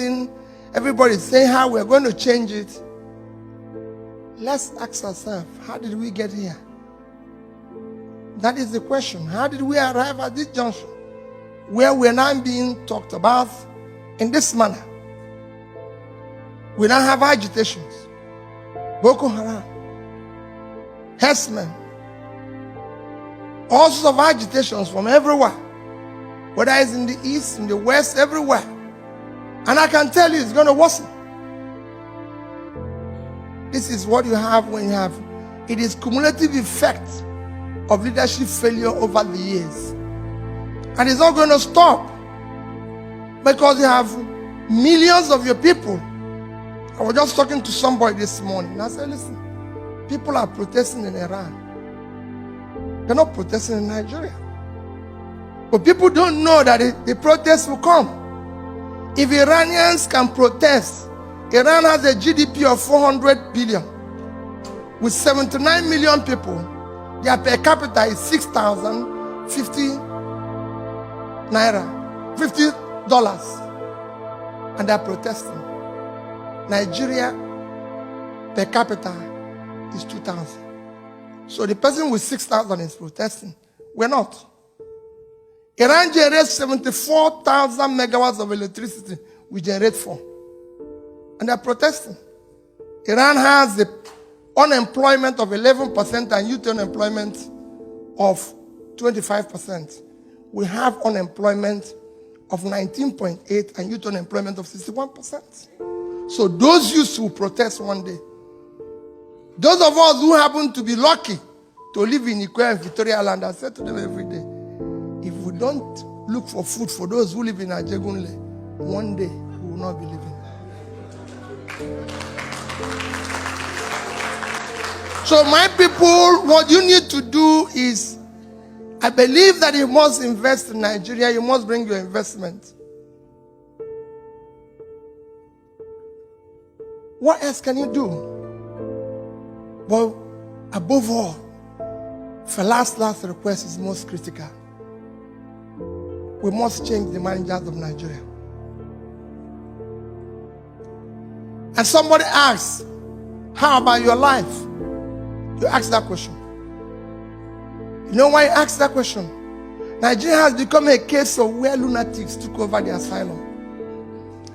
everything. Everybody's saying how we're going to change it. Let's ask ourselves, how did we get here? That is the question. How did we arrive at this junction where we're now being talked about in this manner? We now have agitations. Boko Haram, herdsmen, all sorts of agitations from everywhere, whether it's in the east, in the west, everywhere. And I can tell you it's going to worsen. This is what you have when you have, it is cumulative effect of leadership failure over the years. And it's not going to stop because you have millions of your people. I was just talking to somebody this morning and I said, listen, people are protesting in Iran. They're not protesting in Nigeria. But people don't know that the protests will come. If Iranians can protest, Iran has a GDP of 400 billion. With 79 million people, their per capita is 6,050 naira, $50. And they're protesting. Nigeria per capita is 2,000. So the person with 6,000 is protesting. We're not. Iran generates 74,000 megawatts of electricity. We generate 4. And they're protesting. Iran has the unemployment of 11% and youth unemployment of 25%. We have unemployment of 19.8 and youth unemployment of 61%. So those youths will protest one day. Those of us who happen to be lucky to live in Ikwe and Victoria Land, I say to them every day, if we don't look for food for those who live in Ajegunle, one day we will not be living. So my people, what you need to do is, I believe that you must invest in Nigeria, you must bring your investment. What else can you do? Well, above all, for last request is most critical. We must change the managers of Nigeria. And somebody asks, how about your life? You ask that question. You know why you ask that question? Nigeria has become a case of where lunatics took over the asylum.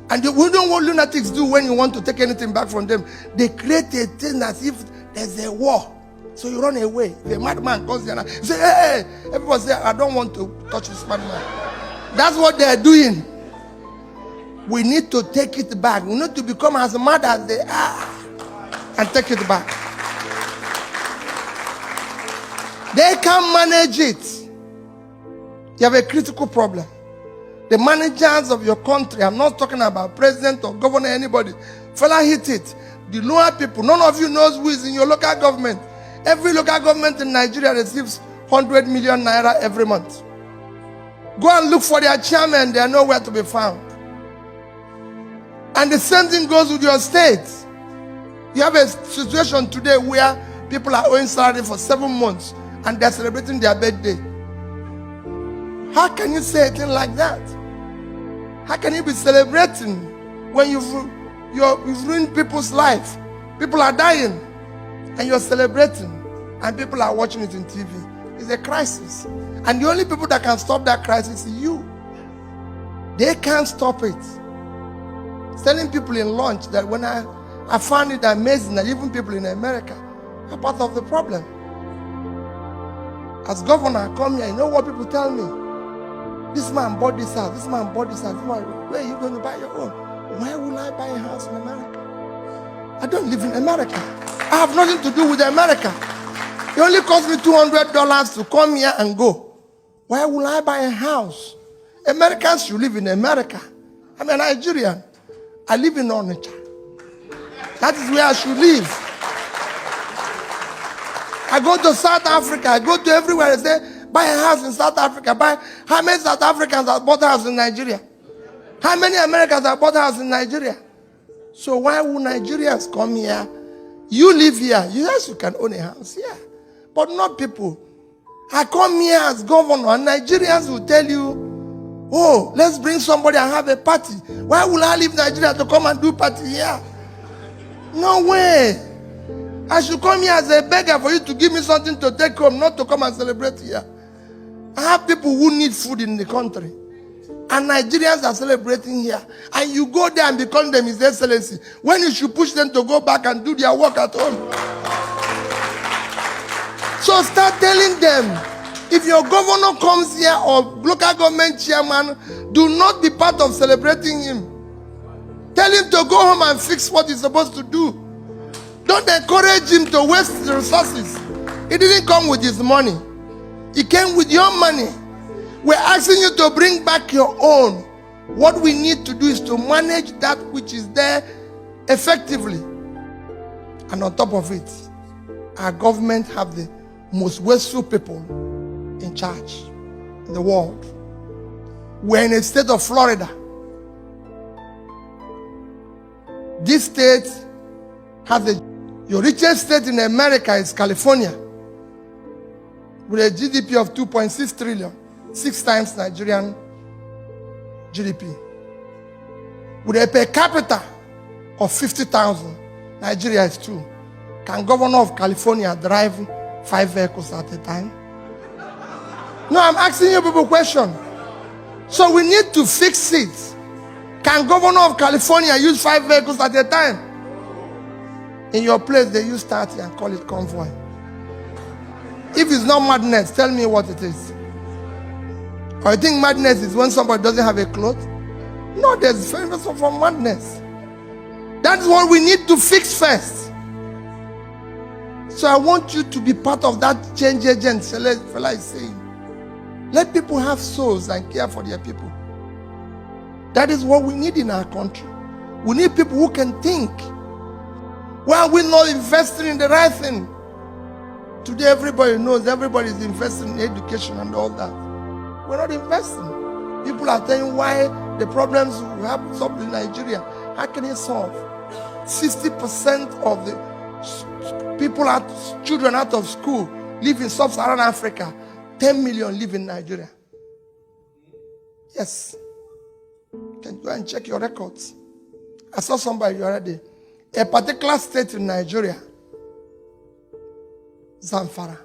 And we don't know what lunatics do when you want to take anything back from them. They create a thing as if there's a war. So you run away. The madman comes there and you say, hey, everybody say, I don't want to touch this madman. That's what they're doing. We need to take it back. We need to become as mad as they are and take it back. They can't manage it. You have a critical problem. The managers of your country, I'm not talking about president or governor, anybody. Fella hit it. The lower people, none of you knows who is in your local government. Every local government in Nigeria receives 100 million naira every month. Go and look for their chairman, they are nowhere to be found. And the same thing goes with your state. You have a situation today where people are owing salary for 7 months and they're celebrating their birthday. How can you say a thing like that? How can you be celebrating when you've ruined people's life? People are dying and you're celebrating and people are watching it on TV. It's a crisis. And the only people that can stop that crisis is you. They can't stop it. Telling people in lunch that when I found it amazing that even people in America are part of the problem. As governor, I come here, you know what people tell me? This man bought this house, this man bought this house. Where are you going to buy your own? Why will I buy a house in America? I don't live in America. I have nothing to do with America. It only cost me $200 to come here and go. Why will I buy a house? Americans should live in America. I'm a Nigerian. I live in Onitsha. That is where I should live. I go to South Africa. I go to everywhere. I say, buy a house in South Africa. How many South Africans have bought a house in Nigeria? How many Americans have bought a house in Nigeria? So why would Nigerians come here? You live here. Yes, you can own a house here. But not people. I come here as governor and Nigerians will tell you, Oh, let's bring somebody and have a party. Why will I leave Nigeria to come and do party here? No way. I should come here as a beggar for you to give me something to take home, not to come and celebrate here. I have people who need food in the country. And Nigerians are celebrating here. And you go there and become them His Excellency, when you should push them to go back and do their work at home. So start telling them, if your governor comes here or local government chairman, do not be part of celebrating him. Tell him to go home and fix what he's supposed to do. Don't encourage him to waste the resources. He didn't come with his money. He came with your money. We're asking you to bring back your own. What we need to do is to manage that which is there effectively. And on top of it, our government have the most wasteful people in charge in the world. We're in a state of Florida. This state has your richest state in America is California, with a GDP of 2.6 trillion, 6 times Nigerian GDP. With a per capita of 50,000, Nigeria is 2. Can governor of California drive 5 vehicles at a time? No, I'm asking you people a question. So we need to fix it. Can governor of California use 5 vehicles at a time? In your place, they use 30 and call it convoy. If it's not madness, tell me what it is. Or you think madness is when somebody doesn't have a cloth? No, there's difference from madness. That's what we need to fix first. So I want you to be part of that change agent fella is saying. Let people have souls and care for their people. That is what we need in our country. We need people who can think. Why are we not investing in the right thing? Today everybody knows everybody is investing in education and all that. We're not investing. People are telling why the problems we have in Nigeria. How can it solve? 60% of the people, children out of school live in sub-Saharan Africa. 10 million live in Nigeria. Yes. You can go and check your records. I saw somebody the other day. A particular state in Nigeria, Zamfara.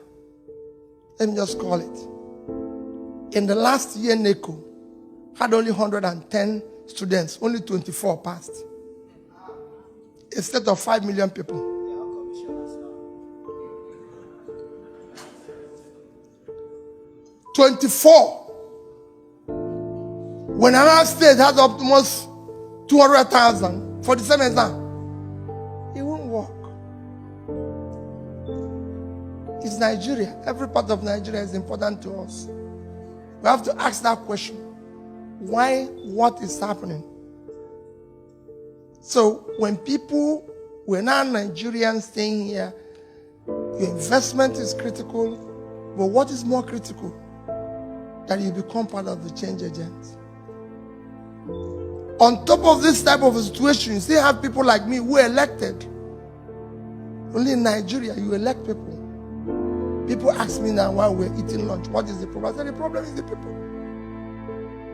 Let me just call it. In the last year, NECO had only 110 students. Only 24 passed. A state of 5 million people. 24. When another state has almost 200,000 for the same exam, it won't work. It's Nigeria. Every part of Nigeria is important to us. We have to ask that question. Why? What is happening? So when we're now Nigerians staying here, your investment is critical, but what is more critical? That you become part of the change agent. On top of this type of situation, you still have people like me who are elected. Only in Nigeria, you elect people. People ask me now while we're eating lunch, what is the problem? I said, the problem is the people.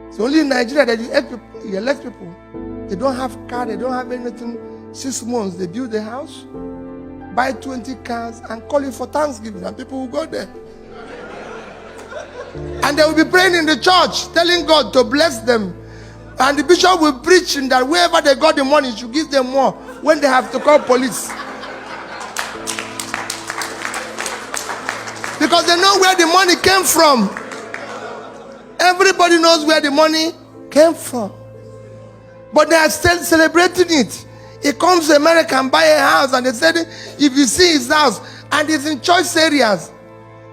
It's only in Nigeria that you elect people. They don't have car, they don't have anything. 6 months, they build a house, buy 20 cars, and call it for Thanksgiving, and people will go there. And they will be praying in the church, telling God to bless them. And the bishop will preach that wherever they got the money, should give them more when they have to call police. Because they know where the money came from. Everybody knows where the money came from. But they are still celebrating it. He comes to America and buy a house, and they said, if you see his house, and it's in choice areas.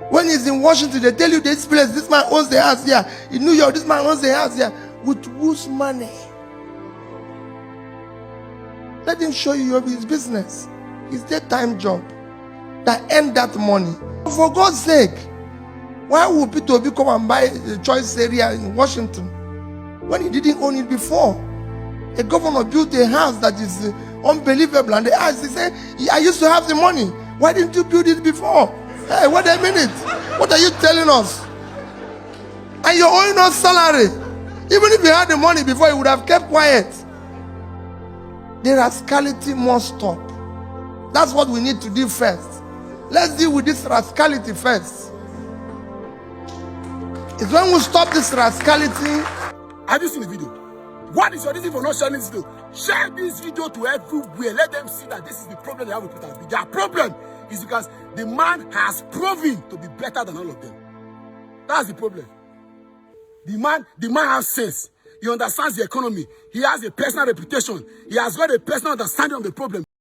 When he's in Washington, they tell you this place, this man owns the house here. In New York, this man owns the house here. With whose money? Let him show you his business. His daytime job. That earn that money. For God's sake, why would Peter Obi come and buy a choice area in Washington when he didn't own it before? A governor built a house that is unbelievable, and they asked, he said, I used to have the money. Why didn't you build it before? Hey, wait a minute. What are you telling us? And you're owing us salary. Even if he had the money before, he would have kept quiet. The rascality must stop. That's what we need to do first. Let's deal with this rascality first. It's when we stop this rascality. Have you seen the video? What is your reason for not sharing this video? Share this video to everywhere. Let them see that this is the problem they have with Peter Obi. Their problem is because the man has proven to be better than all of them. That's the problem. The man has sense. He understands the economy. He has a personal reputation. He has got a personal understanding of the problem.